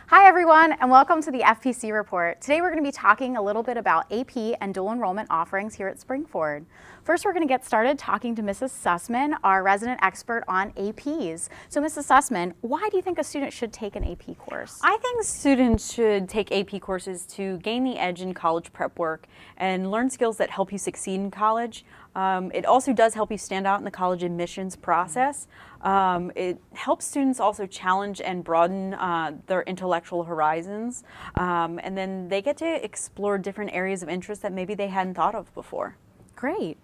Hi everyone, and welcome to the FPC report. Today we're going to be talking a little bit about AP and dual enrollment offerings here at Spring-Ford. First, we're going to get started talking to Mrs. Sussman, our resident expert on APs. So Mrs. Sussman, why do you think a student should take an AP course? I think students should take AP courses to gain the edge in college prep work and learn skills that help you succeed in college. It also does help you stand out in the college admissions process. It helps students also challenge and broaden their intellectual horizons, and then they get to explore different areas of interest that maybe they hadn't thought of before. Great.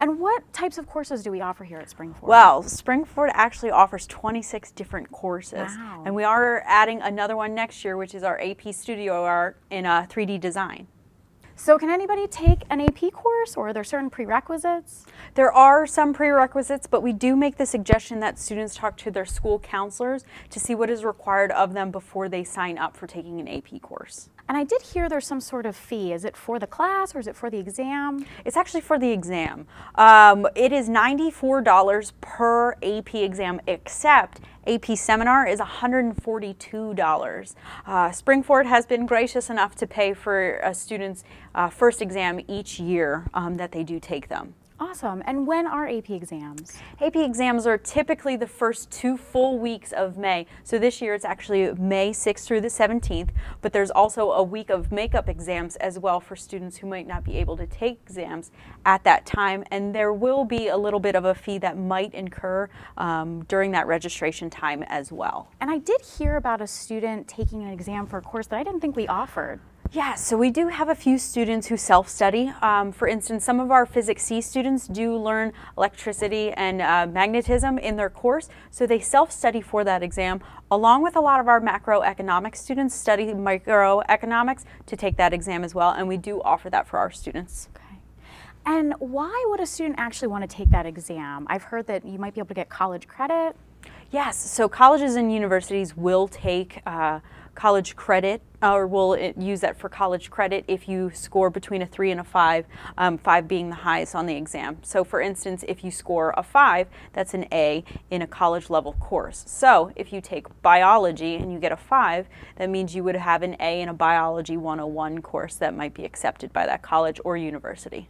And what types of courses do we offer here at Spring-Ford? Well, Spring-Ford actually offers 26 different courses. Wow. And we are adding another one next year, which is our AP Studio Art in 3D design. So can anybody take an AP course, or are there certain prerequisites? There are some prerequisites, but we do make the suggestion that students talk to their school counselors to see what is required of them before they sign up for taking an AP course. And I did hear there's some sort of fee. Is it for the class or is it for the exam? It's actually for the exam. It is $94 per AP exam, except AP seminar is $142. Spring-Ford has been gracious enough to pay for a student's first exam each year that they do take them. Awesome. And when are AP exams? AP exams are typically the first 2 full weeks of May. So this year it's actually May 6th through the 17th, but there's also a week of makeup exams as well for students who might not be able to take exams at that time. And there will be a little bit of a fee that might incur during that registration time as well. And I did hear about a student taking an exam for a course that I didn't think we offered. Yeah, so we do have a few students who self-study. For instance, some of our Physics C students do learn electricity and magnetism in their course, so they self-study for that exam, along with a lot of our macroeconomics students study microeconomics to take that exam as well, and we do offer that for our students. Okay. And why would a student actually want to take that exam? I've heard that you might be able to get college credit. Yes, so colleges and universities will take college credit, or will use that for college credit if you score between a 3 and a 5, 5 being the highest on the exam. So for instance, if you score a 5, that's an A in a college level course. So if you take biology and you get a 5, that means you would have an A in a biology 101 course that might be accepted by that college or university.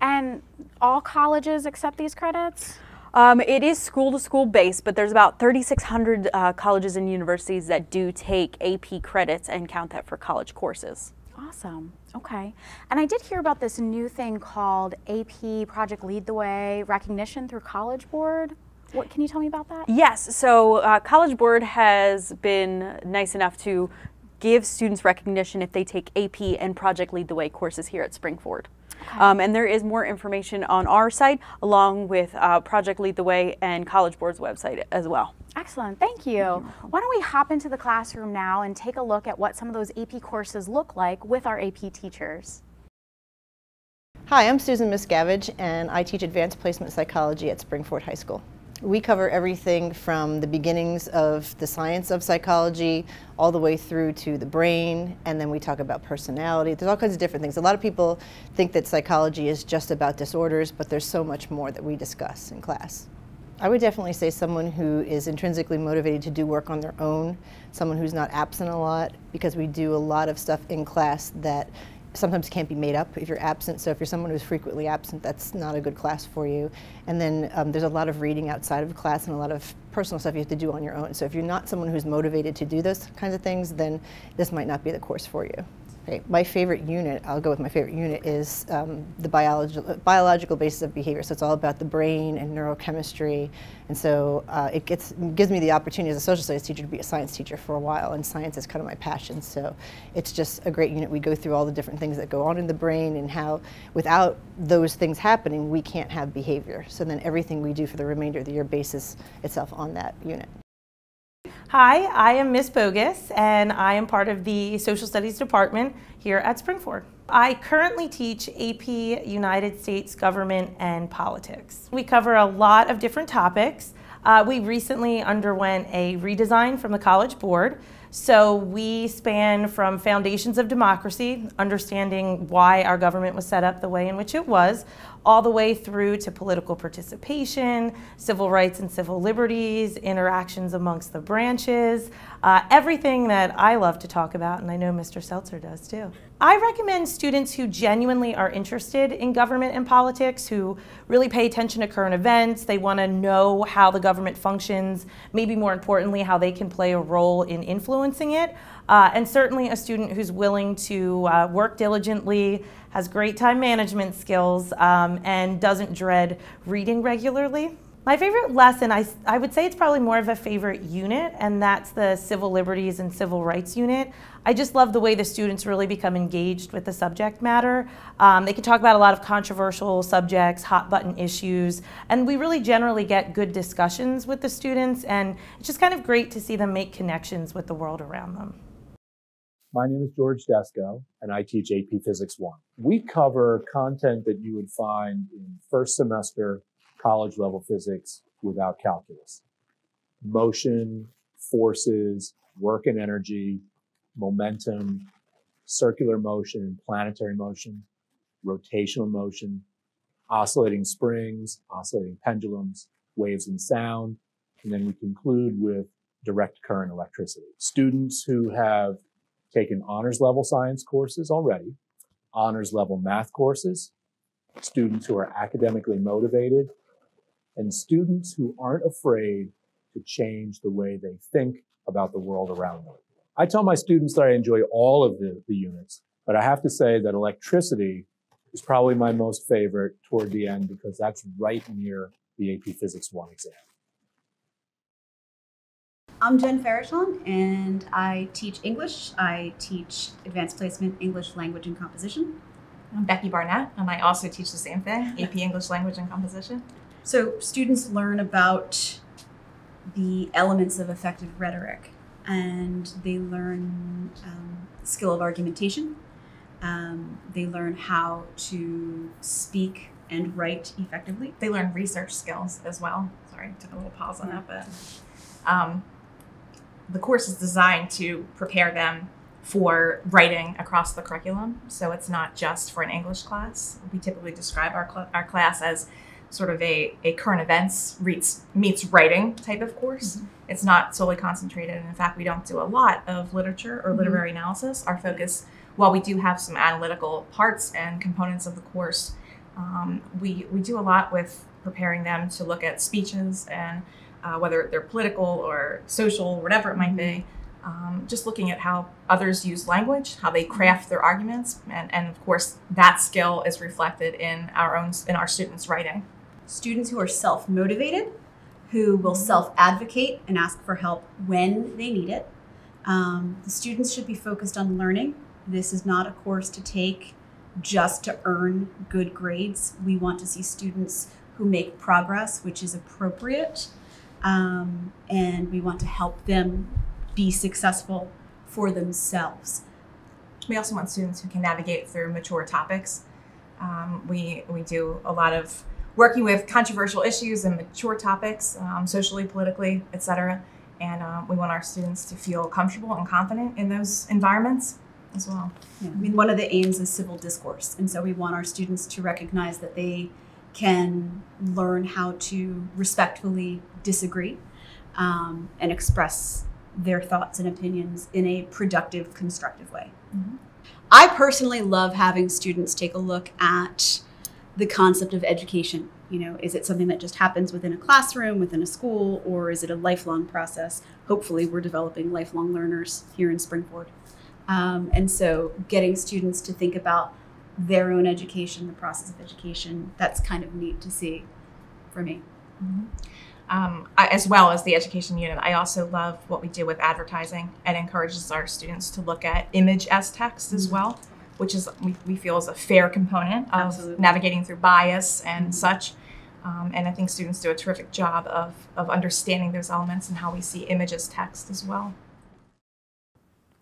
And all colleges accept these credits? It is school-to-school based, but there's about 3,600 colleges and universities that do take AP credits and count that for college courses. Awesome. Okay. And I did hear about this new thing called AP Project Lead the Way recognition through College Board. What can you tell me about that? Yes. So College Board has been nice enough to give students recognition if they take AP and Project Lead the Way courses here at Spring-Ford. Okay. And there is more information on our site along with Project Lead the Way and College Board's website as well. Excellent, thank you. Why don't we hop into the classroom now and take a look at what some of those AP courses look like with our AP teachers. Hi, I'm Susan Miscavige and I teach Advanced Placement Psychology at Spring-Ford High School. We cover everything from the beginnings of the science of psychology all the way through to the brain, and then we talk about personality. There's all kinds of different things. A lot of people think that psychology is just about disorders, but there's so much more that we discuss in class. I would definitely say someone who is intrinsically motivated to do work on their own, someone who's not absent a lot, because we do a lot of stuff in class that sometimes can't be made up if you're absent. So if you're someone who's frequently absent, that's not a good class for you. And then there's a lot of reading outside of class and a lot of personal stuff you have to do on your own. So if you're not someone who's motivated to do those kinds of things, then this might not be the course for you. Okay. My favorite unit, I'll go with my favorite unit, is the biological basis of behavior. So it's all about the brain and neurochemistry. And so it gives me the opportunity as a social studies teacher to be a science teacher for a while, and science is kind of my passion. So it's just a great unit. We go through all the different things that go on in the brain and how without those things happening, we can't have behavior. So then everything we do for the remainder of the year bases itself on that unit. Hi, I am Miss Bogus, and I am part of the Social Studies Department here at Spring-Ford. I currently teach AP United States Government and Politics. We cover a lot of different topics. We recently underwent a redesign from the College Board, So we span from foundations of democracy, understanding why our government was set up the way in which it was, all the way through to political participation, civil rights and civil liberties, interactions amongst the branches, everything that I love to talk about, and I know Mr. Seltzer does too. I recommend students who genuinely are interested in government and politics, who really pay attention to current events, they want to know how the government functions, maybe more importantly, how they can play a role in influencing it, and certainly a student who's willing to work diligently, has great time management skills, and doesn't dread reading regularly. My favorite lesson, I would say it's probably more of a favorite unit, and that's the Civil Liberties and Civil Rights unit. I just love the way the students really become engaged with the subject matter. They can talk about a lot of controversial subjects, hot button issues, and we really generally get good discussions with the students, and it's just kind of great to see them make connections with the world around them. My name is George Desko, and I teach AP Physics 1. We cover content that you would find in first semester college level physics without calculus. Motion, forces, work and energy, momentum, circular motion and planetary motion, rotational motion, oscillating springs, oscillating pendulums, waves and sound, and then we conclude with direct current electricity. Students who have taken honors level science courses already, honors level math courses, students who are academically motivated, and students who aren't afraid to change the way they think about the world around them. I tell my students that I enjoy all of the units, but I have to say that electricity is probably my most favorite toward the end because that's right near the AP Physics 1 exam. I'm Jen Farishon, and I teach English. I teach Advanced Placement, English, Language, and Composition. I'm Becky Barnett, and I also teach the same thing, AP English, Language, and Composition. So students learn about the elements of effective rhetoric, and they learn skill of argumentation. They learn how to speak and write effectively. They learn research skills as well. Sorry, took a little pause on that, but the course is designed to prepare them for writing across the curriculum. So it's not just for an English class. We typically describe our class as sort of a current events meets writing type of course. Mm-hmm. It's not solely concentrated. And in fact, we don't do a lot of literature or literary analysis. Our focus, while we do have some analytical parts and components of the course, we do a lot with preparing them to look at speeches and whether they're political or social, whatever it might be, just looking at how others use language, how they craft their arguments, and of course that skill is reflected in our students' writing. Students who are self-motivated, who will self-advocate and ask for help when they need it. The students should be focused on learning. This is not a course to take just to earn good grades. We want to see students who make progress, which is appropriate, and we want to help them be successful for themselves. We also want students who can navigate through mature topics. We do a lot of working with controversial issues and mature topics, socially, politically, etc. And we want our students to feel comfortable and confident in those environments as well. Yeah. I mean, one of the aims is civil discourse. And so we want our students to recognize that they can learn how to respectfully disagree and express their thoughts and opinions in a productive, constructive way. Mm-hmm. I personally love having students take a look at the concept of education. You know, is it something that just happens within a classroom, within a school, or is it a lifelong process? Hopefully we're developing lifelong learners here in Springford. And so getting students to think about their own education, the process of education, that's kind of neat to see for me. Mm-hmm. As well as the education unit, I also love what we do with advertising and encourages our students to look at image as text as well, which is we feel is a fair component of navigating through bias and such. And I think students do a terrific job of understanding those elements and how we see image as text as well.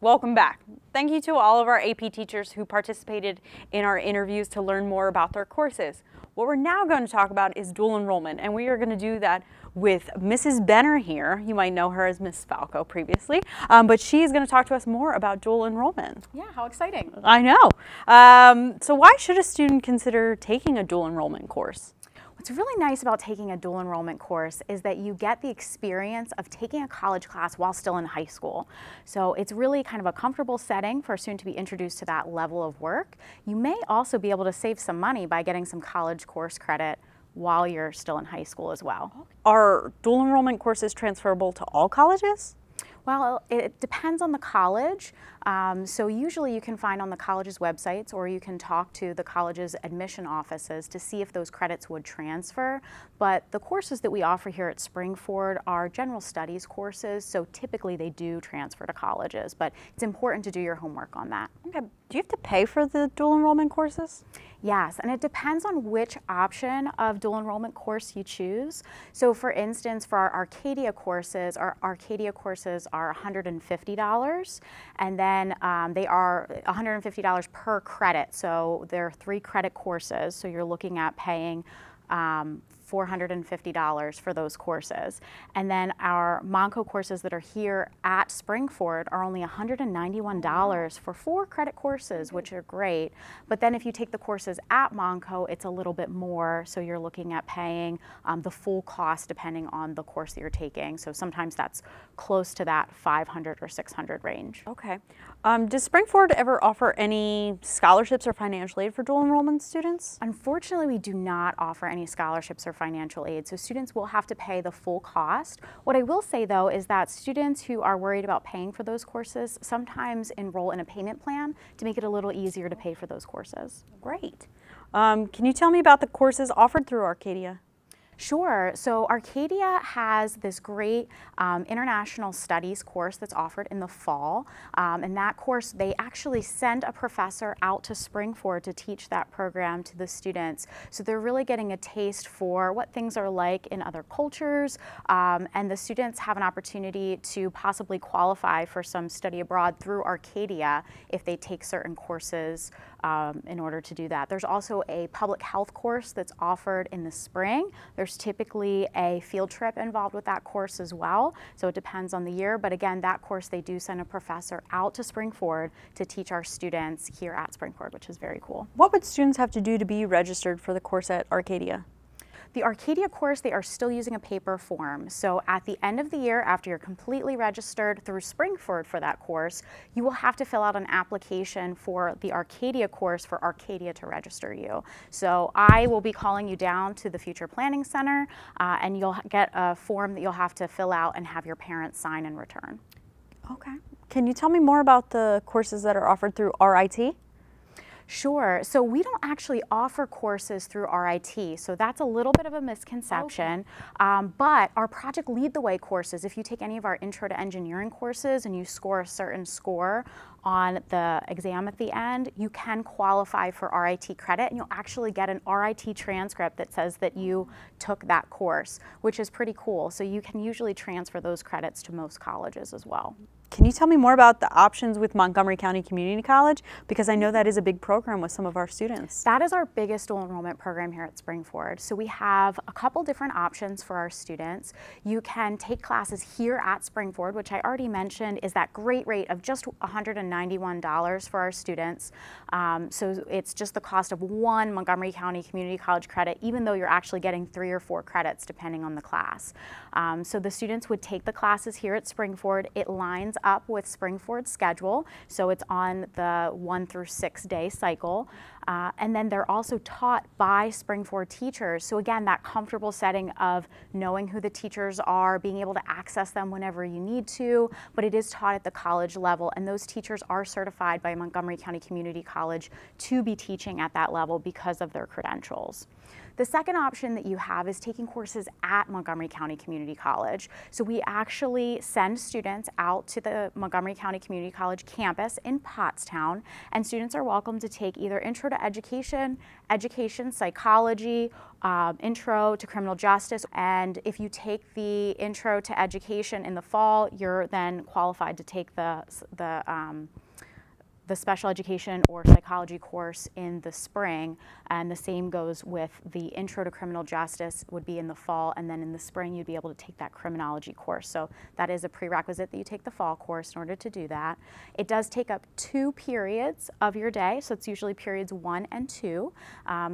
Welcome back. Thank you to all of our AP teachers who participated in our interviews to learn more about their courses. What we're now going to talk about is dual enrollment, and we are going to do that with Mrs. Benner here. You might know her as Miss Falco previously, but she's going to talk to us more about dual enrollment. Yeah, how exciting. I know. So why should a student consider taking a dual enrollment course? What's really nice about taking a dual enrollment course is that you get the experience of taking a college class while still in high school. So it's really kind of a comfortable setting for a student to be introduced to that level of work. You may also be able to save some money by getting some college course credit while you're still in high school as well. Are dual enrollment courses transferable to all colleges? Well, it depends on the college. So usually you can find on the college's websites, or you can talk to the college's admission offices to see if those credits would transfer. But the courses that we offer here at Springford are general studies courses, so typically they do transfer to colleges, but it's important to do your homework on that. Okay. Do you have to pay for the dual enrollment courses? Yes, and it depends on which option of dual enrollment course you choose. So for instance, for our Arcadia courses are $150, and then they are $150 per credit. So they're 3 credit courses, so you're looking at paying $450 for those courses. And then our Monco courses that are here at Springford are only $191 for 4 credit courses, which are great. But then if you take the courses at Monco, it's a little bit more, so you're looking at paying the full cost depending on the course that you're taking. So sometimes that's close to that $500 or $600 range. Okay. Does Springford ever offer any scholarships or financial aid for dual enrollment students? Unfortunately, we do not offer any scholarships or financial aid, so students will have to pay the full cost. What I will say though is that students who are worried about paying for those courses sometimes enroll in a payment plan to make it a little easier to pay for those courses. Great. Can you tell me about the courses offered through Arcadia? Sure. So Arcadia has this great international studies course that's offered in the fall. And that course, they actually send a professor out to Springford to teach that program to the students. So they're really getting a taste for what things are like in other cultures. And the students have an opportunity to possibly qualify for some study abroad through Arcadia if they take certain courses in order to do that. There's also a public health course that's offered in the spring. There's typically a field trip involved with that course as well, so it depends on the year. But again, that course, they do send a professor out to Springford to teach our students here at Springford, which is very cool. What would students have to do to be registered for the course at Arcadia? The Arcadia course, they are still using a paper form. So at the end of the year, after you're completely registered through Springford for that course, you will have to fill out an application for the Arcadia course for Arcadia to register you. So I will be calling you down to the Future Planning Center, and you'll get a form that you'll have to fill out and have your parents sign and return. Okay. Can you tell me more about the courses that are offered through RIT? Sure. So we don't actually offer courses through RIT, so that's a little bit of a misconception. Okay. But our Project Lead the Way courses, if you take any of our Intro to Engineering courses and you score a certain score on the exam at the end, you can qualify for RIT credit, and you'll actually get an RIT transcript that says that you took that course, which is pretty cool. So you can usually transfer those credits to most colleges as well. Can you tell me more about the options with Montgomery County Community College? Because I know that is a big program with some of our students. That is our biggest dual enrollment program here at Springford. So we have a couple different options for our students. You can take classes here at Springford, which I already mentioned is that great rate of just $191 for our students. So it's just the cost of 1 Montgomery County Community College credit, even though you're actually getting 3 or 4 credits depending on the class. So the students would take the classes here at Springford. It lines up with Springford's schedule, so it's on the 1 through 6 day cycle. And then they're also taught by Springford teachers. So again, that comfortable setting of knowing who the teachers are, being able to access them whenever you need to, but it is taught at the college level, and those teachers are certified by Montgomery County Community College to be teaching at that level because of their credentials. The second option that you have is taking courses at Montgomery County Community College. So we actually send students out to the Montgomery County Community College campus in Pottstown, and students are welcome to take either Intro to to education, education psychology, intro to criminal justice. And if you take the intro to education in the fall, you're then qualified to take the special education or psychology course in the spring, and the same goes with the intro to criminal justice would be in the fall, and then in the spring you'd be able to take that criminology course. So that is a prerequisite that you take the fall course in order to do that. It does take up 2 periods of your day, so it's usually periods 1 and 2.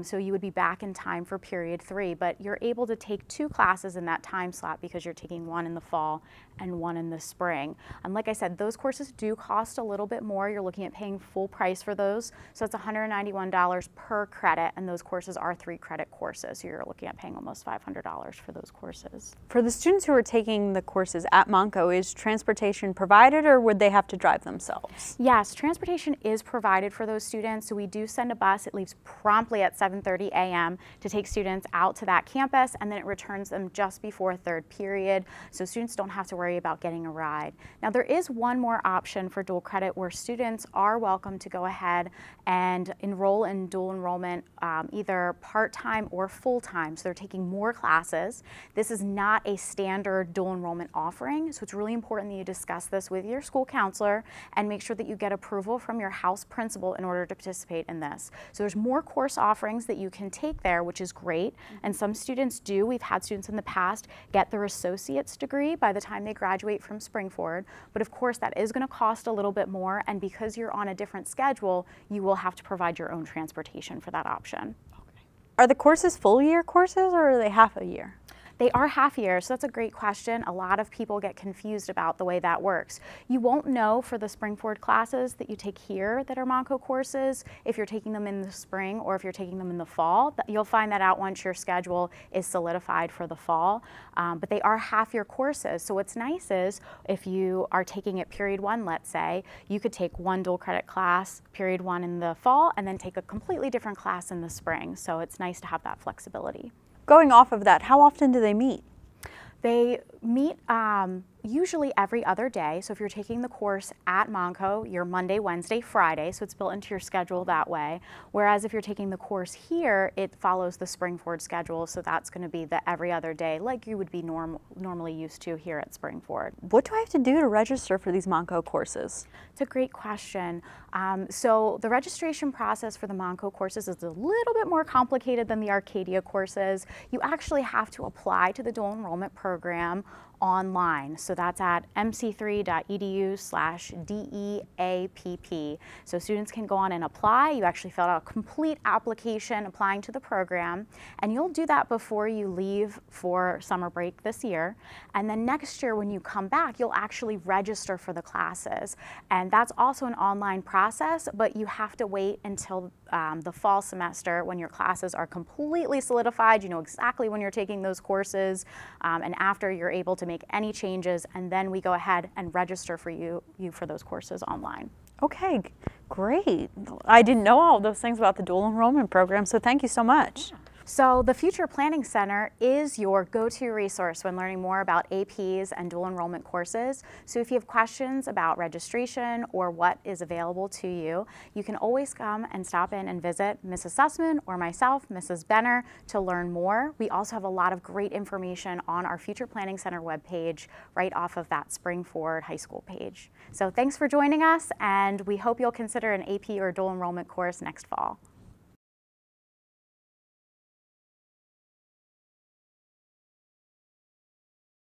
So you would be back in time for period 3, but you're able to take 2 classes in that time slot because you're taking 1 in the fall and 1 in the spring. And like I said, those courses do cost a little bit more. You're looking at paying full price for those. So it's $191 per credit, and those courses are 3 credit courses. So you're looking at paying almost $500 for those courses. For the students who are taking the courses at Monco, is transportation provided, or would they have to drive themselves? Yes, transportation is provided for those students. So we do send a bus. It leaves promptly at 7:30 a.m. to take students out to that campus, and then it returns them just before 3rd period. So students don't have to worry about getting a ride. Now there is one more option for dual credit where students are welcome to go ahead and enroll in dual enrollment either part-time or full-time. So they're taking more classes. This is not a standard dual enrollment offering, so it's really important that you discuss this with your school counselor and make sure that you get approval from your house principal in order to participate in this. So there's more course offerings that you can take there, which is great, and some students do. We've had students in the past get their associate's degree by the time they graduate from Springford, but of course that is going to cost a little bit more, and because you're on a different schedule, you will have to provide your own transportation for that option. Are the courses full year courses, or are they half a year? They are half year, so that's a great question. A lot of people get confused about the way that works. You won't know for the Springford classes that you take here that are Monco courses if you're taking them in the spring or if you're taking them in the fall. You'll find that out once your schedule is solidified for the fall, but they are half year courses. So what's nice is if you are taking it period 1, let's say, you could take 1 dual credit class period 1 in the fall and then take a completely different class in the spring. So it's nice to have that flexibility. Going off of that, how often do they meet? They meet usually every other day. So if you're taking the course at Monco, you're Monday, Wednesday, Friday, so it's built into your schedule that way. Whereas if you're taking the course here, it follows the Springford schedule, so that's going to be the every other day like you would be normally used to here at Springford. What do I have to do to register for these Monco courses? It's a great question. So the registration process for the Monco courses is a little bit more complicated than the Arcadia courses. You actually have to apply to the dual enrollment program online. So that's at mc3.edu/DEAPP. So students can go on and apply. You actually fill out a complete application applying to the program, and you'll do that before you leave for summer break this year. And then next year when you come back, you'll actually register for the classes. And that's also an online process, but you have to wait until the fall semester when your classes are completely solidified. You know exactly when you're taking those courses, and after you're able to make any changes, and then we go ahead and register for you for those courses online. Okay, great. I didn't know all those things about the dual enrollment program, so thank you so much. Yeah. So the Future Planning Center is your go-to resource when learning more about APs and dual enrollment courses. So if you have questions about registration or what is available to you, you can always come and stop in and visit Mrs. Sussman or myself, Mrs. Benner, to learn more. We also have a lot of great information on our Future Planning Center webpage right off of that Springford High School page. So thanks for joining us, and we hope you'll consider an AP or dual enrollment course next fall.